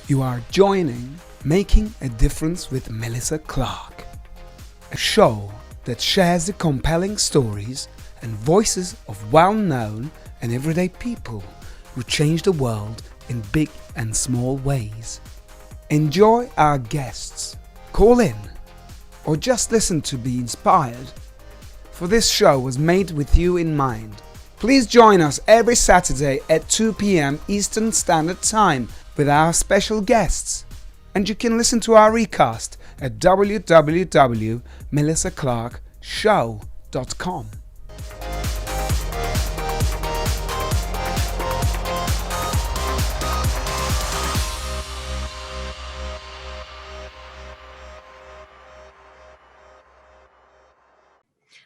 You are joining Making a Difference with Melissa Clark, a show that shares the compelling stories and voices of well-known and everyday people who change the world in big and small ways. Enjoy our guests, call in, or just listen to be inspired. For this show was made with you in mind. Please join us every Saturday at 2 p.m. Eastern Standard Time with our special guests. And you can listen to our recast at www.melissaclarkshow.com.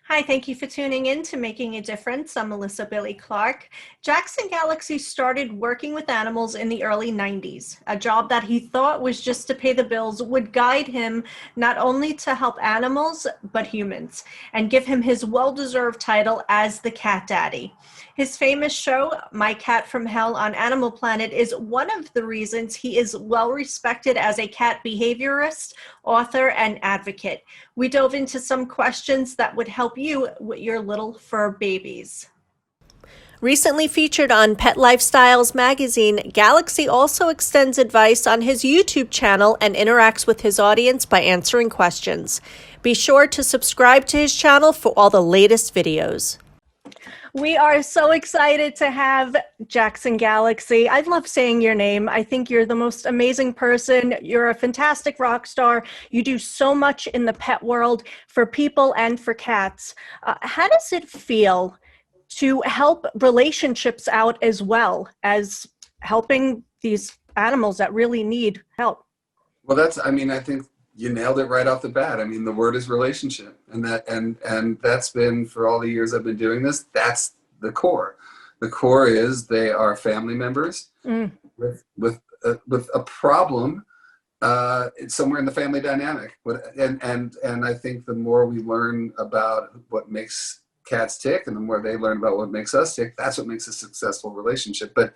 Hi, thank you for tuning in to Making a Difference. I'm Melissa Billy Clark. Jackson Galaxy started working with animals in the early 90s. A job that he thought was just to pay the bills would guide him not only to help animals, but humans, and give him his well-deserved title as the Cat Daddy. His famous show, My Cat from Hell on Animal Planet, is one of the reasons he is well-respected as a cat behaviorist, author, and advocate. We dove into some questions that would help you with your little fur babies. Recently featured on Pet Lifestyles magazine, Galaxy also extends advice on his YouTube channel and interacts with his audience by answering questions. Be sure to subscribe to his channel for all the latest videos. We are so excited to have Jackson Galaxy. I love saying your name. I think you're the most amazing person. You're a fantastic rock star. You do so much in the pet world for people and for cats. How does it feel to help relationships out as well as helping these animals that really need help? Well, I think you nailed it right off the bat. I mean, the word is relationship, and that's been, for all the years I've been doing this, that's the core. The core is they are family members with a problem somewhere in the family dynamic. And I think the more we learn about what makes cats tick, and the more they learn about what makes us tick, that's what makes a successful relationship. But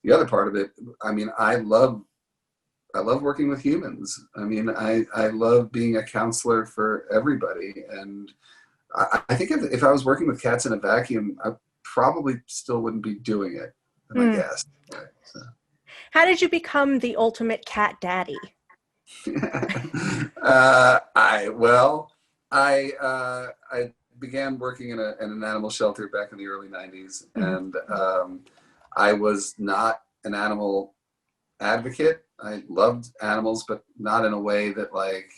the other part of it, I mean, I love working with humans. I mean, I love being a counselor for everybody. And I think if I was working with cats in a vacuum, I probably still wouldn't be doing it, I guess. Right, so. How did you become the ultimate cat daddy? I began working in an animal shelter back in the early 90s. And I was not an animal advocate. I loved animals, but not in a way that, like,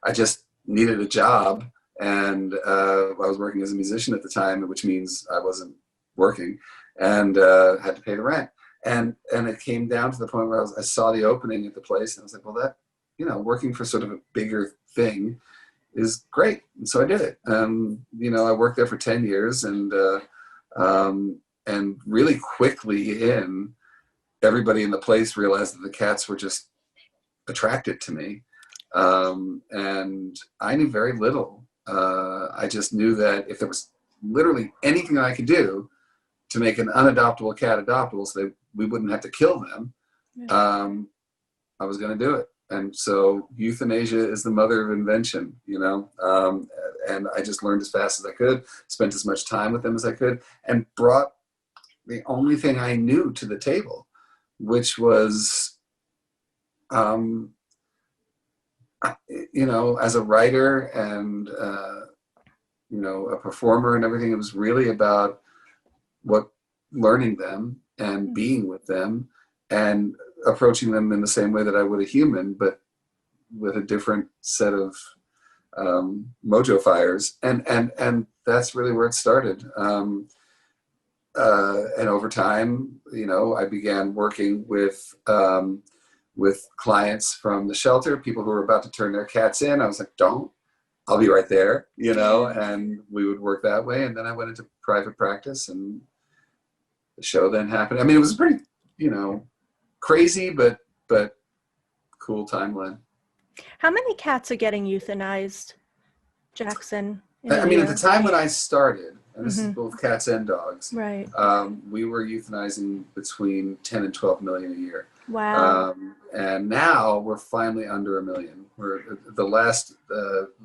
I just needed a job, and I was working as a musician at the time, which means I wasn't working, and had to pay the rent. And it came down to the point where I saw the opening at the place, and I was like, well, that, working for sort of a bigger thing is great. And so I did it. I worked there for 10 years, and really quickly everybody in the place realized that the cats were just attracted to me. And I knew very little. I just knew that if there was literally anything that I could do to make an unadoptable cat adoptable so that we wouldn't have to kill them, I was going to do it. And so euthanasia is the mother of invention, and I just learned as fast as I could, spent as much time with them as I could, and brought the only thing I knew to the table, which was, as a writer and, a performer and everything, it was really about learning them and being with them and approaching them in the same way that I would a human, but with a different set of mojo fires. And that's really where it started. And over time, I began working with clients from the shelter, people who were about to turn their cats in. I was like, I'll be right there, and we would work that way. And then I went into private practice, and the show then happened. I mean, it was pretty, crazy, but cool timeline. How many cats are getting euthanized, Jackson? I mean, at the time when I started, and this is both cats and dogs. Right. We were euthanizing between 10 and 12 million a year. Wow. And now we're finally under 1 million. The last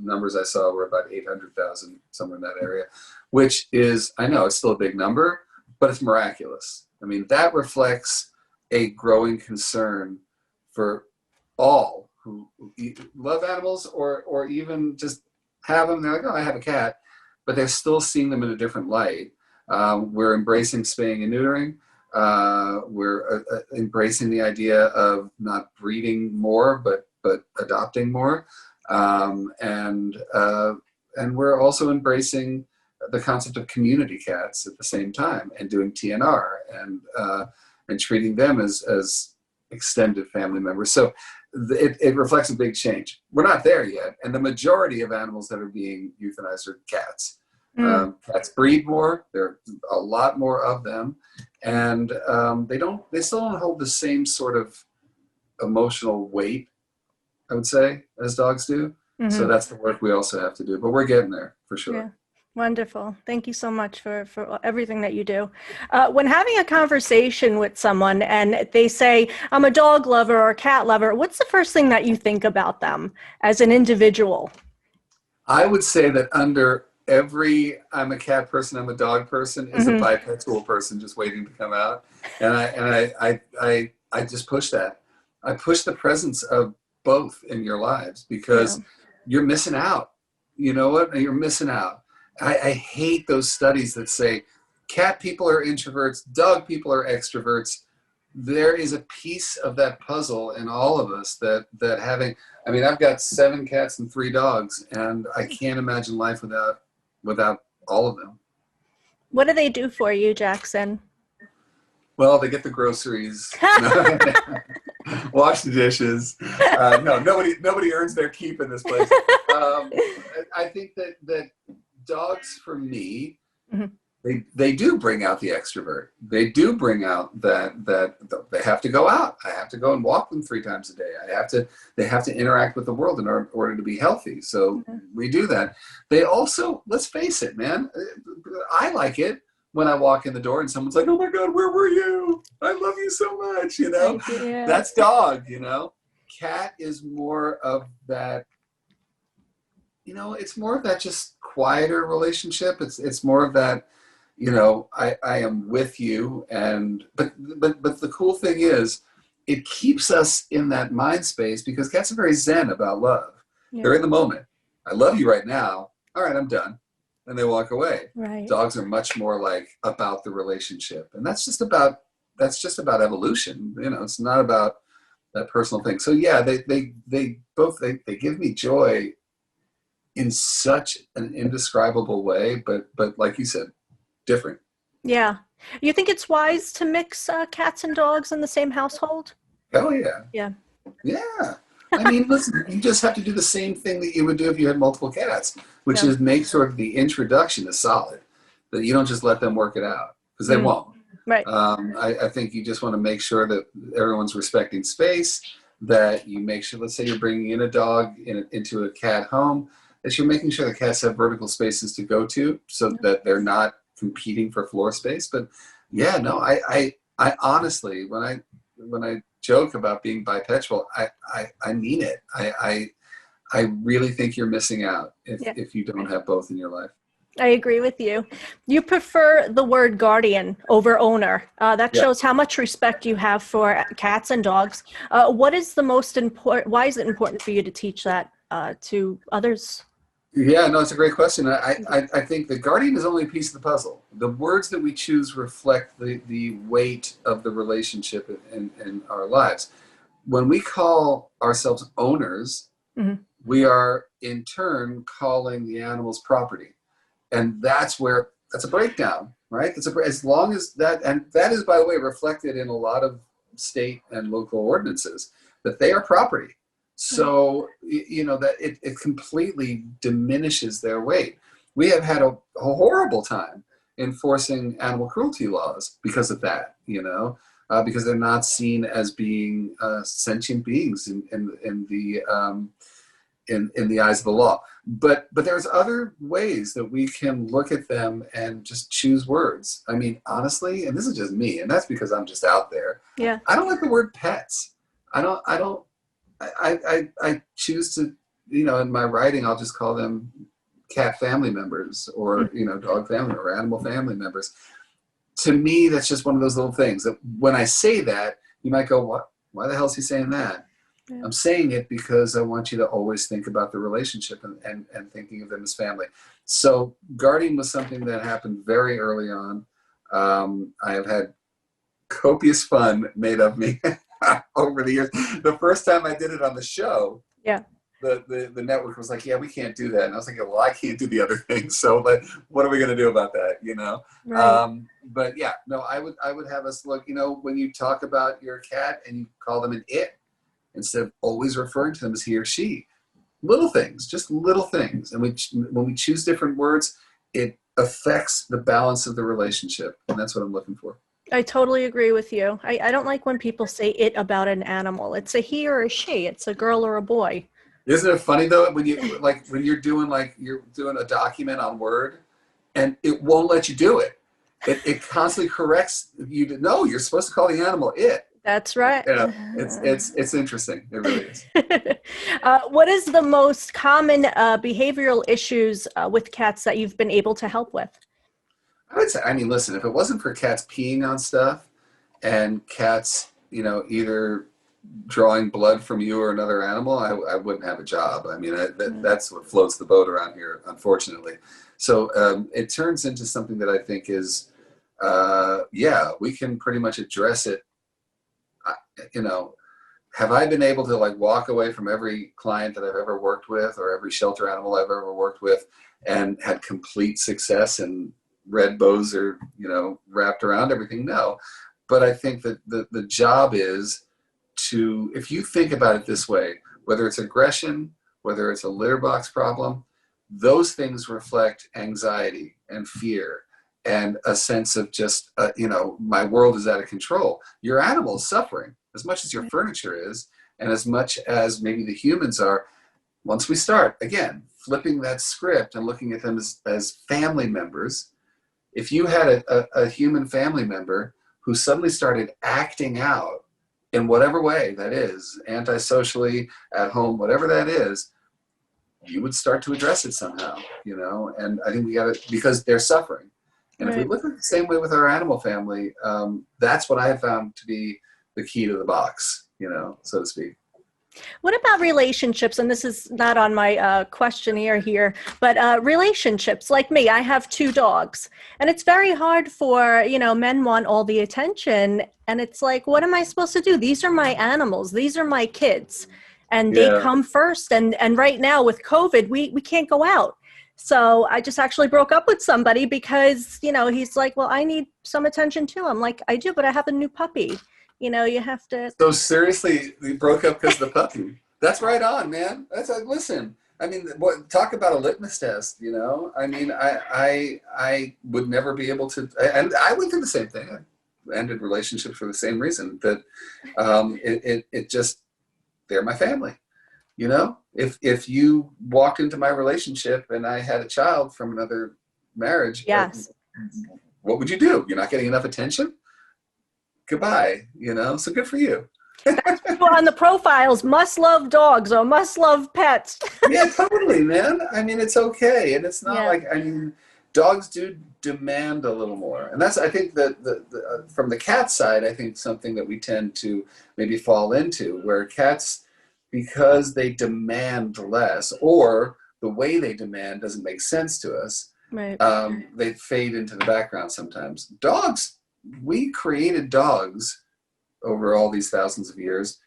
numbers I saw were about 800,000, somewhere in that area, which is, I know it's still a big number, but it's miraculous. I mean, that reflects a growing concern for all who love animals or even just have them. They're like, oh, I have a cat, but they're still seeing them in a different light. We're embracing spaying and neutering. We're embracing the idea of not breeding more, but adopting more. And we're also embracing the concept of community cats at the same time, and doing TNR and treating them as extended family members. So it reflects a big change. We're not there yet, and the majority of animals that are being euthanized are cats. Cats breed more. There are a lot more of them, and they still don't hold the same sort of emotional weight, I would say, as dogs do. So that's the work we also have to do, but we're getting there for sure. Yeah. Wonderful. Thank you so much for everything that you do. When having a conversation with someone and they say, I'm a dog lover or a cat lover, what's the first thing that you think about them as an individual? I would say that under every I'm a cat person, I'm a dog person is a bipedal person just waiting to come out. And I just push that. I push the presence of both in your lives, because you're missing out. You know what? You're missing out. I hate those studies that say cat people are introverts, dog people are extroverts. There is a piece of that puzzle in all of us that having, I mean, I've got 7 cats and 3 dogs, and I can't imagine life without all of them. What do they do for you, Jackson? Well, they get the groceries, wash the dishes. No, nobody earns their keep in this place. I think that dogs, for me, they do bring out the extrovert. They do bring out that they have to go out. I have to go and walk them 3 times a day. They have to interact with the world in order to be healthy. So we do that. They also, let's face it, man, I like it when I walk in the door and someone's like, oh my God, where were you? I love you so much, you know? Thank you, yeah. That's dog, you know? Cat is more of that, you know, it's more of that just quieter relationship. It's more of that, you know, I am with you, but the cool thing is it keeps us in that mind space, because cats are very zen about love. Yeah. They're in the moment. I love you right now. All right, I'm done. And they walk away. Right. Dogs are much more like about the relationship. And that's just about evolution. You know, it's not about that personal thing. So yeah, they both give me joy in such an indescribable way, but like you said, different. Yeah. You think it's wise to mix cats and dogs in the same household? Hell yeah. Yeah. Yeah. I mean, listen, you just have to do the same thing that you would do if you had multiple cats, which is make sure the introduction is solid, that you don't just let them work it out, because they won't. Right. I think you just want to make sure that everyone's respecting space, that you make sure, let's say you're bringing in a dog into a cat home, that you're making sure the cats have vertical spaces to go to, so that they're not competing for floor space. But yeah, no, I honestly, when I joke about being bipedal, I mean it. I really think you're missing out if you don't have both in your life. I agree with you. You prefer the word guardian over owner. That shows how much respect you have for cats and dogs. What is the most important? Why is it important for you to teach that to others? Yeah, no, it's a great question. I think the guardian is only a piece of the puzzle. The words that we choose reflect the weight of the relationship in our lives. When we call ourselves owners, we are in turn calling the animals property. And that's a breakdown, right? As long as that, and that is, by the way, reflected in a lot of state and local ordinances, that they are property. So, you know, that it completely diminishes their weight. We have had a horrible time enforcing animal cruelty laws because of that, you know, because they're not seen as being sentient beings in in the eyes of the law. But there's other ways that we can look at them and just choose words. I mean, honestly, and this is just me, and that's because I'm just out there. Yeah. I don't like the word pets. I choose to, in my writing, I'll just call them cat family members or, dog family or animal family members. To me, that's just one of those little things that when I say that, you might go, what? Why the hell is he saying that? Yeah. I'm saying it because I want you to always think about the relationship and thinking of them as family. So guarding was something that happened very early on. I have had copious fun made of me over the years. The first time I did it on the show, yeah, the network was like, yeah, we can't do that. And I was like, well, I can't do the other thing. So what are we going to do about that? Right. But yeah, no, I would have us look, when you talk about your cat and you call them an it, instead of always referring to them as he or she, little things, just little things. And when we choose different words, it affects the balance of the relationship. And that's what I'm looking for. I totally agree with you. I don't like when people say it about an animal. It's a he or a she. It's a girl or a boy. Isn't it funny though, when you're doing a document on Word and it won't let you do it. It constantly corrects you to no, you're supposed to call the animal it. That's right. Yeah, it's interesting. It really is. What is the most common behavioral issues with cats that you've been able to help with? I would say, listen, if it wasn't for cats peeing on stuff and cats, either drawing blood from you or another animal, I wouldn't have a job. That's what floats the boat around here, unfortunately. So it turns into something that I think is, we can pretty much address it. Have I been able to walk away from every client that I've ever worked with or every shelter animal I've ever worked with and had complete success and red bows are, wrapped around everything? No. But I think that the job is to, if you think about it this way, whether it's aggression, whether it's a litter box problem, those things reflect anxiety and fear and a sense of just, my world is out of control. Your animal is suffering as much as your furniture is, and as much as maybe the humans are. Once we start, again, flipping that script and looking at them as family members, if you had a human family member who suddenly started acting out in whatever way that is, antisocially, at home, whatever that is, you would start to address it somehow, and I think we got to, because they're suffering. And right. If we look at it the same way with our animal family, that's what I have found to be the key to the box, so to speak. What about relationships? And this is not on my questionnaire here, but relationships. Like me, I have 2 dogs, and it's very hard for, men want all the attention. And it's like, what am I supposed to do? These are my animals. These are my kids. And they come first. And right now with COVID, we can't go out. So I just actually broke up with somebody because, he's like, well, I need some attention too. I'm like, I do, but I have a new puppy. You have to. So seriously, we broke up because of the puppy. That's right on, man. That's listen. Talk about a litmus test. I would never be able to, and I went through the same thing. I ended relationships for the same reason. That it just, they're my family. If you walked into my relationship and I had a child from another marriage, yes, what would you do? You're not getting enough attention? Goodbye, so good for you. On the profiles, must love dogs or must love pets. Yeah, totally, man. It's okay. And it's not dogs do demand a little more. And that's, I think, that from the cat side, I think something that we tend to maybe fall into, where cats, because they demand less, or the way they demand doesn't make sense to us, right. They fade into the background sometimes. Dogs, we created dogs over all these thousands of years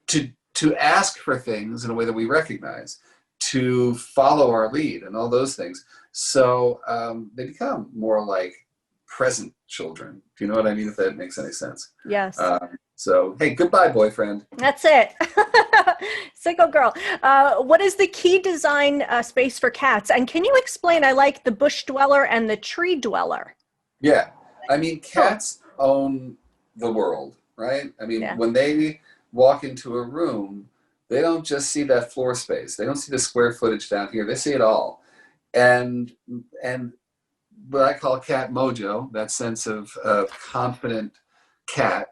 to ask for things in a way that we recognize, to follow our lead and all those things. So they become more like present children. Do you know what I mean? If that makes any sense. Yes. So, hey, goodbye, boyfriend. That's it. Single girl. What is the key design space for cats? And can you explain, I like the bush dweller and the tree dweller. Yeah. Cats own the world, right? When they walk into a room, They don't just see that floor space. They don't see the square footage down here. They see it all. And what I call cat mojo, that sense of confident cat,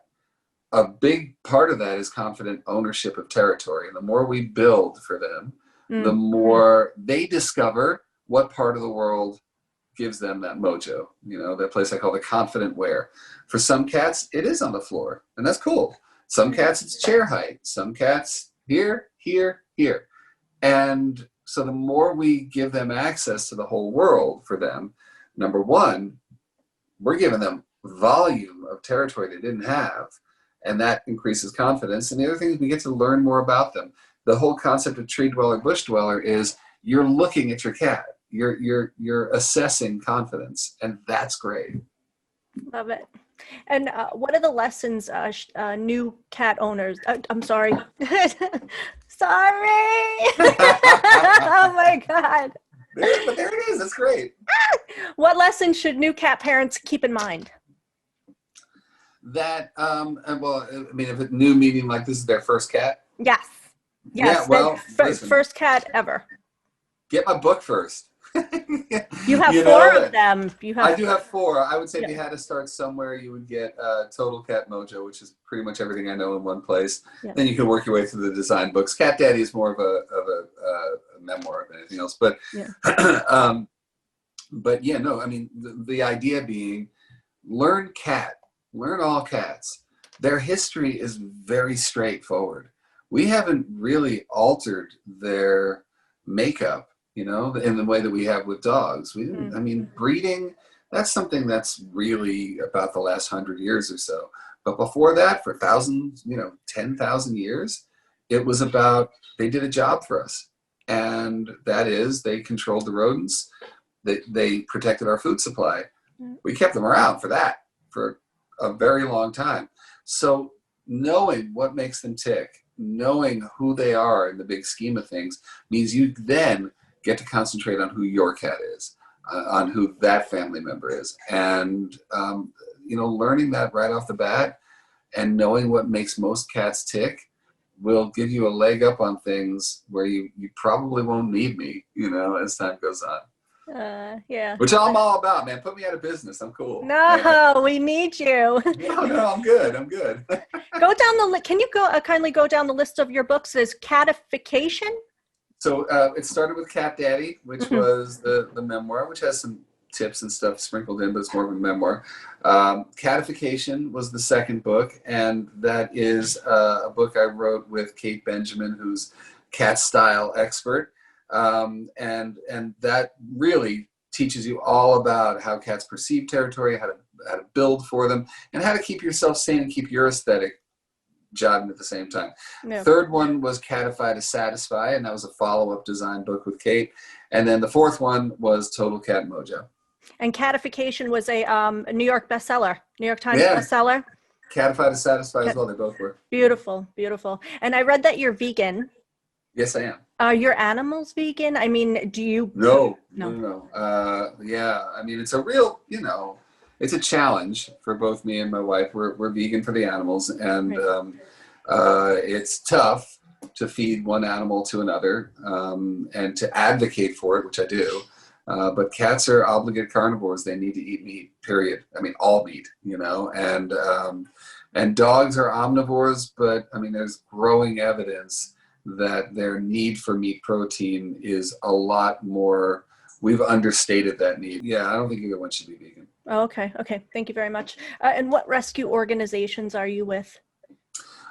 a big part of that is confident ownership of territory. And the more we build for them, the more they discover what part of the world gives them that mojo. You know, that place I call the confident where. For some cats, it is on the floor, and that's cool. Some cats, it's chair height. Some cats, here, here, here. And so the more we give them access to the whole world for them, number one, we're giving them volume of territory they didn't have, and that increases confidence. And the other thing is we get to learn more about them. The whole concept of tree dweller, bush dweller is you're looking at your cat. You're assessing confidence, and that's great. Love it. And what are the lessons new cat owners? I'm sorry. Sorry. Oh my God. But there it is. That's great. What lessons should new cat parents keep in mind? That well, I mean, if it's new, meaning like this is their first cat. Yes. Yeah. Well, first cat ever. Get my book first. You have four of them. I do have four. I would say if you had to start somewhere, you would get Total Cat Mojo, which is pretty much everything I know in one place. Yeah. Then you can work your way through the design books. Cat Daddy is more of a memoir than anything else. But but yeah, no. I mean, the idea being, learn all cats. Their history is very straightforward. We haven't really altered their makeup, you know, in the way that we have with dogs. We didn't, I mean, breeding, that's something that's really about the last 100 years or so. But before that, for thousands, 10,000 years, it was about, they did a job for us. And that is, they controlled the rodents, they protected our food supply. We kept them around for that, for a very long time. So knowing what makes them tick, knowing who they are in the big scheme of things, means you then get to concentrate on who your cat is, on who that family member is. And, learning that right off the bat and knowing what makes most cats tick will give you a leg up on things where you probably won't need me, as time goes on. Yeah. Which I'm all about, man. Put me out of business. I'm cool. No, we need you. No, I'm good. Go down the list. Can you kindly go down the list of your books? There's Catification. So it started with Cat Daddy, which was the memoir, which has some tips and stuff sprinkled in, but it's more of a memoir. Catification was the second book, and that is a book I wrote with Kate Benjamin, who's cat style expert. And that really teaches you all about how cats perceive territory, how to build for them, and how to keep yourself sane and keep your aesthetic jogging at the same time. No. Third one was Catify to Satisfy, and that was a follow-up design book with Kate. And then the fourth one was Total Cat Mojo. And Catification was a New York bestseller, New York Times bestseller. Catify to Satisfy as well. They both were. Beautiful, beautiful. And I read that you're vegan. Yes, I am. Are your animals vegan? I mean, do you? No. Yeah, I mean, it's a real, it's a challenge for both me and my wife. We're vegan for the animals, and it's tough to feed one animal to another and to advocate for it, which I do. But cats are obligate carnivores. They need to eat meat, period. I mean, all meat, and dogs are omnivores, but I mean, there's growing evidence that their need for meat protein is a lot more, we've understated that need. Yeah, I don't think either one should be vegan. Oh, okay. Thank you very much. And what rescue organizations are you with?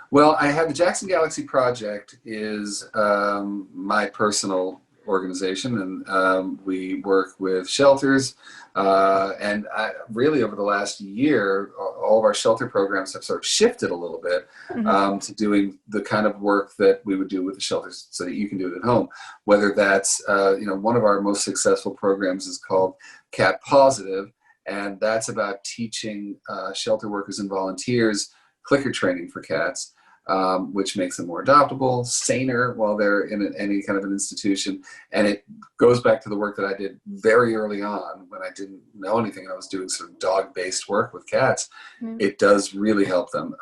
Well, I have the Jackson Galaxy Project is my personal organization, and we work with shelters, and really over the last year, all of our shelter programs have sort of shifted a little bit to doing the kind of work that we would do with the shelters so that you can do it at home. Whether that's, one of our most successful programs is called Cat Positive, and that's about teaching shelter workers and volunteers clicker training for cats. which makes them more adoptable, saner while they're in any kind of an institution. And it goes back to the work that I did very early on when I didn't know anything and I was doing sort of dog-based work with cats. It does really help them.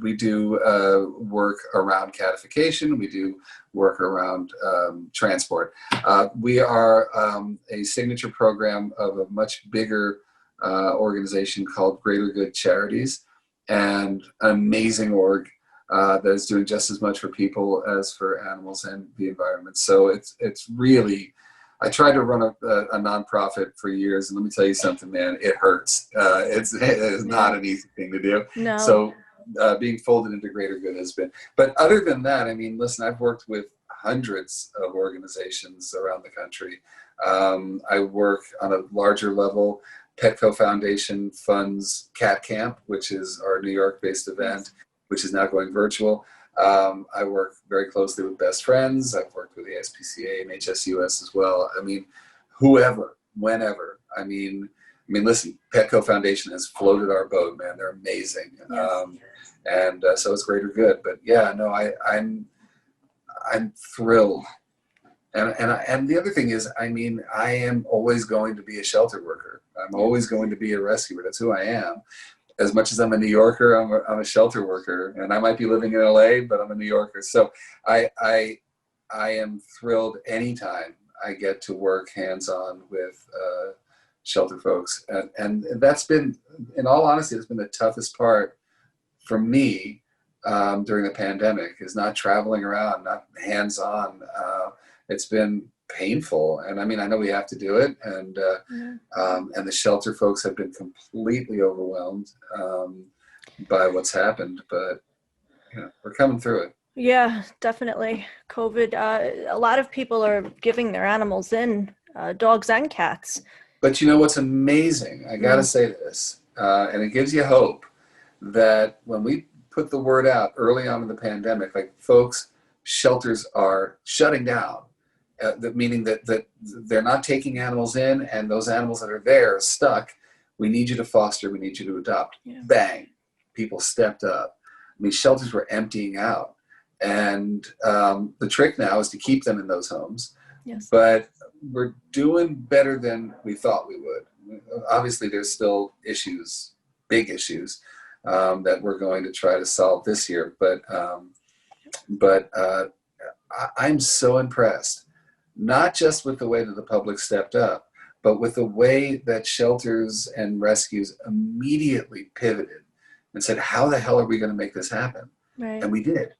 We do work around catification. We do work around transport. We are a signature program of a much bigger organization called Greater Good Charities, and an amazing org that is doing just as much for people as for animals and the environment. So it's really, I tried to run a nonprofit for years, and let me tell you something, man, it hurts. It's not an easy thing to do. No. So being folded into Greater Good has been. But other than that, I mean, listen, I've worked with hundreds of organizations around the country. I work on a larger level. Petco Foundation funds Cat Camp, which is our New York-based event, which is now going virtual. I work very closely with Best Friends. I've worked with the SPCA and HSUS as well. I mean, whoever, whenever. I mean, listen, Petco Foundation has floated our boat, man. They're amazing. Yes. So it's Greater Good. But yeah, no, I'm thrilled. And the other thing is, I mean, I am always going to be a shelter worker. I'm always going to be a rescuer. That's who I am. As much as I'm a New Yorker, I'm a shelter worker, and I might be living in LA, but I'm a New Yorker. So I am thrilled anytime I get to work hands-on with shelter folks, and that's been, in all honesty, it's been the toughest part for me during the pandemic, is not traveling around, not hands-on. It's been painful, and I mean, I know we have to do it, and the shelter folks have been completely overwhelmed by what's happened, but you know, we're coming through it. Yeah, definitely. COVID, a lot of people are giving their animals in, dogs and cats. But you know what's amazing? I gotta say this, and it gives you hope that when we put the word out early on in the pandemic, like, folks, shelters are shutting down. Meaning that they're not taking animals in, and those animals that are there are stuck. We need you to foster. We need you to adopt. Yeah. Bang. People stepped up. I mean, shelters were emptying out. And the trick now is to keep them in those homes. Yes. But we're doing better than we thought we would. Obviously, there's still issues, big issues, that we're going to try to solve this year. But I'm so impressed. Not just with the way that the public stepped up, but with the way that shelters and rescues immediately pivoted and said, how the hell are we going to make this happen? Right. And we did.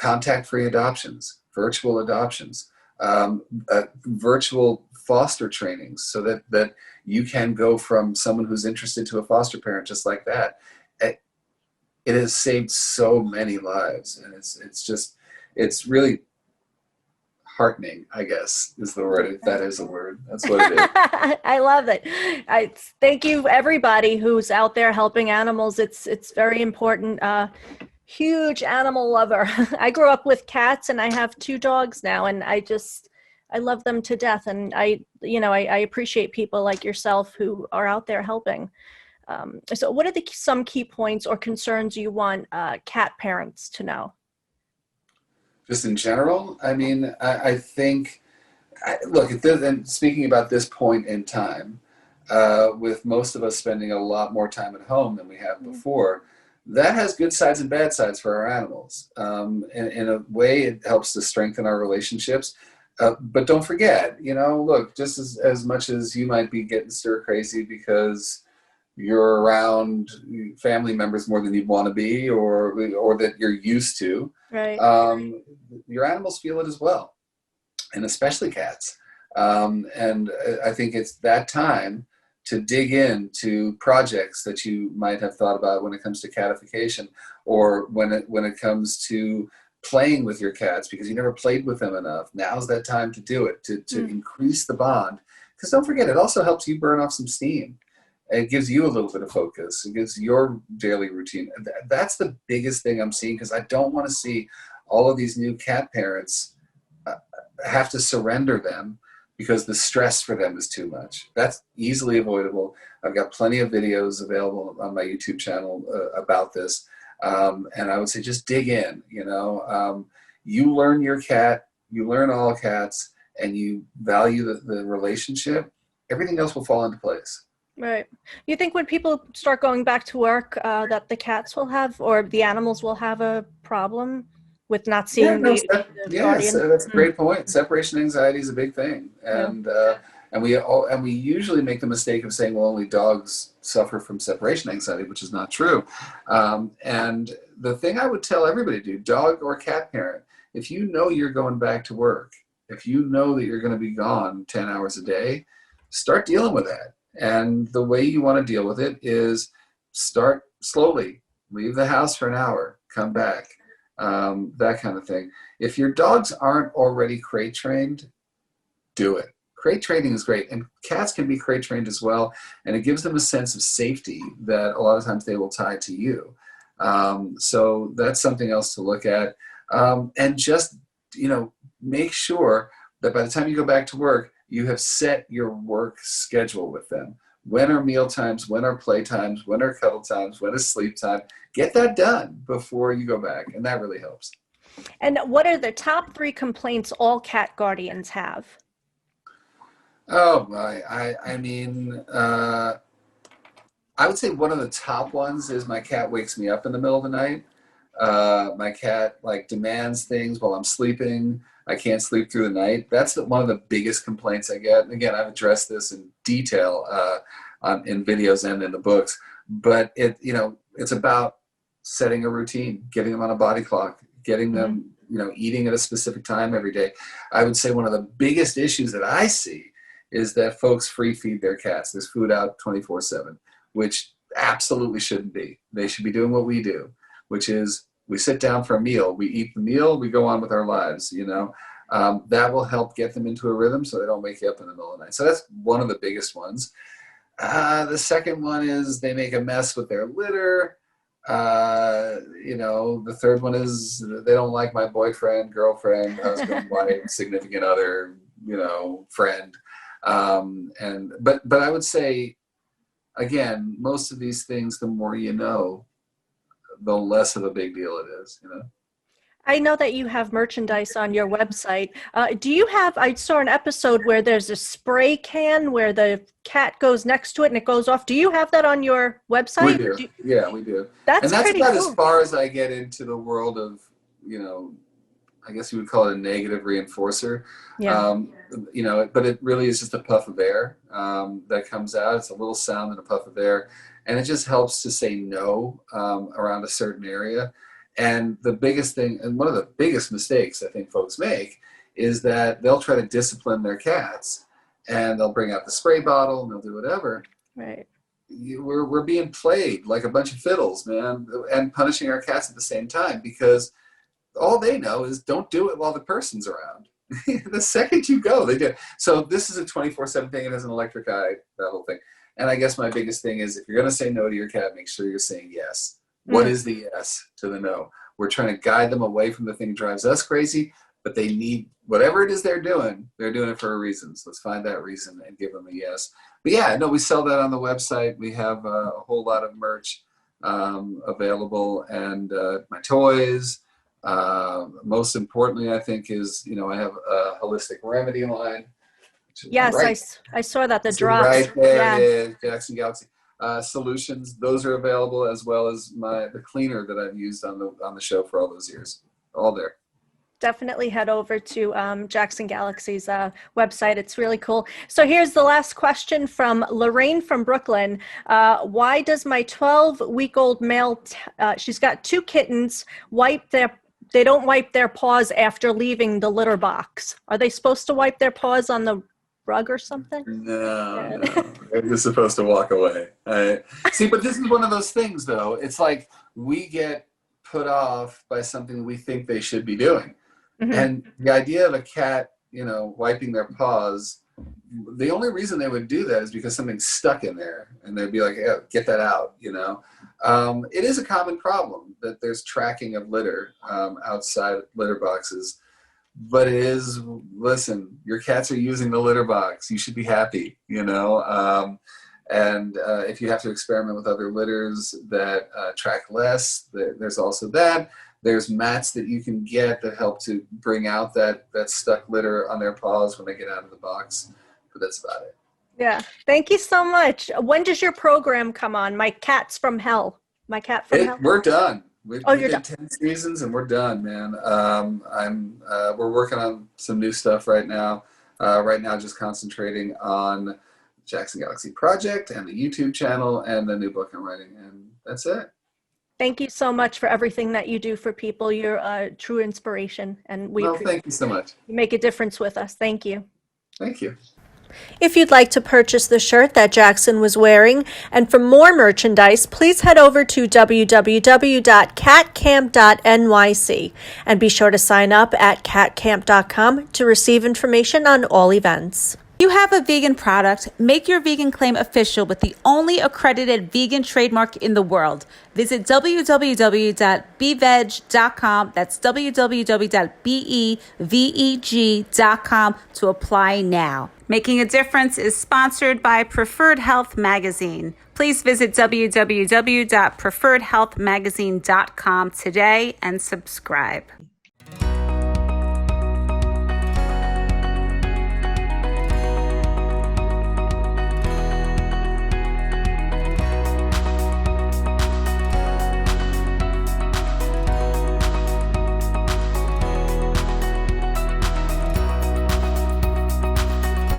Contact-free adoptions, virtual adoptions, virtual foster trainings, so that you can go from someone who's interested to a foster parent just like that. It has saved so many lives, and it's really heartening, I guess, is the word. If that is a word, that's what it is. I love it. Thank you, everybody who's out there helping animals. It's very important. Huge animal lover. I grew up with cats, and I have 2 dogs now, and I love them to death. And I appreciate people like yourself who are out there helping. So what are some key points or concerns you want cat parents to know? Just in general, I mean, I think, look, and speaking about this point in time, with most of us spending a lot more time at home than we have before, that has good sides and bad sides for our animals. In a way, it helps to strengthen our relationships. But don't forget, look, just as much as you might be getting stir crazy because you're around family members more than you'd want to be, or that you're used to, right. Your animals feel it as well, and especially cats. And I think it's that time to dig into projects that you might have thought about when it comes to catification, or when it comes to playing with your cats because you never played with them enough. Now's that time to do it, to increase the bond. Because don't forget, it also helps you burn off some steam. It gives you a little bit of focus. It gives your daily routine. That's the biggest thing I'm seeing, because I don't want to see all of these new cat parents have to surrender them because the stress for them is too much. That's easily avoidable. I've got plenty of videos available on my YouTube channel about this. And I would say just dig in, you learn your cat, you learn all cats, and you value the relationship, everything else will fall into place. Right. You think when people start going back to work, that the cats will have, or the animals will have a problem with not Yeah, seeing no, the yes, guardian? that's a great point. Separation anxiety is a big thing, Yeah. and we usually make the mistake of saying, well, only dogs suffer from separation anxiety, which is not true. And the thing I would tell everybody to do, dog or cat parent, if you know you're going back to work, if you know that you're going to be gone 10 hours a day, start dealing with that. And the way you want to deal with it is start slowly, leave the house for an hour, come back, that kind of thing. If your dogs aren't already crate trained, do it. Crate training is great, and cats can be crate trained as well, and it gives them a sense of safety that a lot of times they will tie to you. So that's something else to look at, and just make sure that by the time you go back to work, you have set your work schedule with them. When are meal times? When are play times? When are cuddle times? When is sleep time? Get that done before you go back, and that really helps. And what are the top 3 complaints all cat guardians have? Oh my! I would say one of the top ones is my cat wakes me up in the middle of the night. My cat demands things while I'm sleeping. I can't sleep through the night. That's one of the biggest complaints I get. And again, I've addressed this in detail in videos and in the books. But it's about setting a routine, getting them on a body clock, getting them eating at a specific time every day. I would say one of the biggest issues that I see is that folks free feed their cats. There's food out 24/7, which absolutely shouldn't be. They should be doing what we do, which is we sit down for a meal, we eat the meal, we go on with our lives, that will help get them into a rhythm so they don't wake you up in the middle of the night. So that's one of the biggest ones. The second one is they make a mess with their litter. The third one is they don't like my boyfriend, girlfriend, husband, wife, significant other, friend. But I would say, again, most of these things, the more you know, the less of a big deal it is, I know that you have merchandise on your website. Do you have, I saw an episode where there's a spray can where the cat goes next to it and it goes off. Do you have that on your website? We do. Yeah, we do. That's pretty about cool. As far as I get into the world of, I guess you would call it a negative reinforcer. Yeah. But it really is just a puff of air that comes out. It's a little sound and a puff of air. And it just helps to say no around a certain area. And the biggest thing, and one of the biggest mistakes I think folks make, is that they'll try to discipline their cats and they'll bring out the spray bottle and they'll do whatever. Right. We're being played like a bunch of fiddles, man, and punishing our cats at the same time because all they know is don't do it while the person's around. The second you go, they do. So this is a 24/7 thing. It has an electric eye, that whole thing. And I guess my biggest thing is if you're going to say no to your cat, make sure you're saying yes. What is the yes to the no? We're trying to guide them away from the thing that drives us crazy, but they need whatever it is they're doing it for a reason. So let's find that reason and give them a yes. But yeah, no, we sell that on the website. We have a whole lot of merch available and my toys. Most importantly, I think is, I have a holistic remedy line. Yes, right. I saw that, the drops. Right there, yeah. Jackson Galaxy. Solutions, those are available, as well as the cleaner that I've used on the show for all those years. All there. Definitely head over to Jackson Galaxy's website. It's really cool. So here's the last question from Lorraine from Brooklyn. Why does my 12-week-old male, she's got 2 kittens, they don't wipe their paws after leaving the litter box? Are they supposed to wipe their paws on the rug or something? No. They're supposed to walk away. See, but this is one of those things, though. It's like we get put off by something we think they should be doing. Mm-hmm. And the idea of a cat, wiping their paws, the only reason they would do that is because something's stuck in there. And they'd be like, yeah, get that out, It is a common problem that there's tracking of litter outside litter boxes. But it is, listen, your cats are using the litter box. You should be happy, And if you have to experiment with other litters that track less, there's also that. There's mats that you can get that help to bring out that stuck litter on their paws when they get out of the box. But that's about it. Yeah. Thank you so much. When does your program come on? My Cats from Hell. My Cat from Hell? We're done. We you're did done. 10 seasons and we're done, man. We're working on some new stuff right now. Right now, just concentrating on Jackson Galaxy Project and the YouTube channel and the new book I'm writing, and that's it. Thank you so much for everything that you do for people. You're a true inspiration, and Thank you so much. You make a difference with us. Thank you. Thank you. If you'd like to purchase the shirt that Jackson was wearing, and for more merchandise, please head over to www.catcamp.nyc and be sure to sign up at catcamp.com to receive information on all events. You have a vegan product, make your vegan claim official with the only accredited vegan trademark in the world. Visit www.beveg.com, that's www.beveg.com to apply now. Making a Difference is sponsored by Preferred Health Magazine. Please visit www.preferredhealthmagazine.com today and subscribe.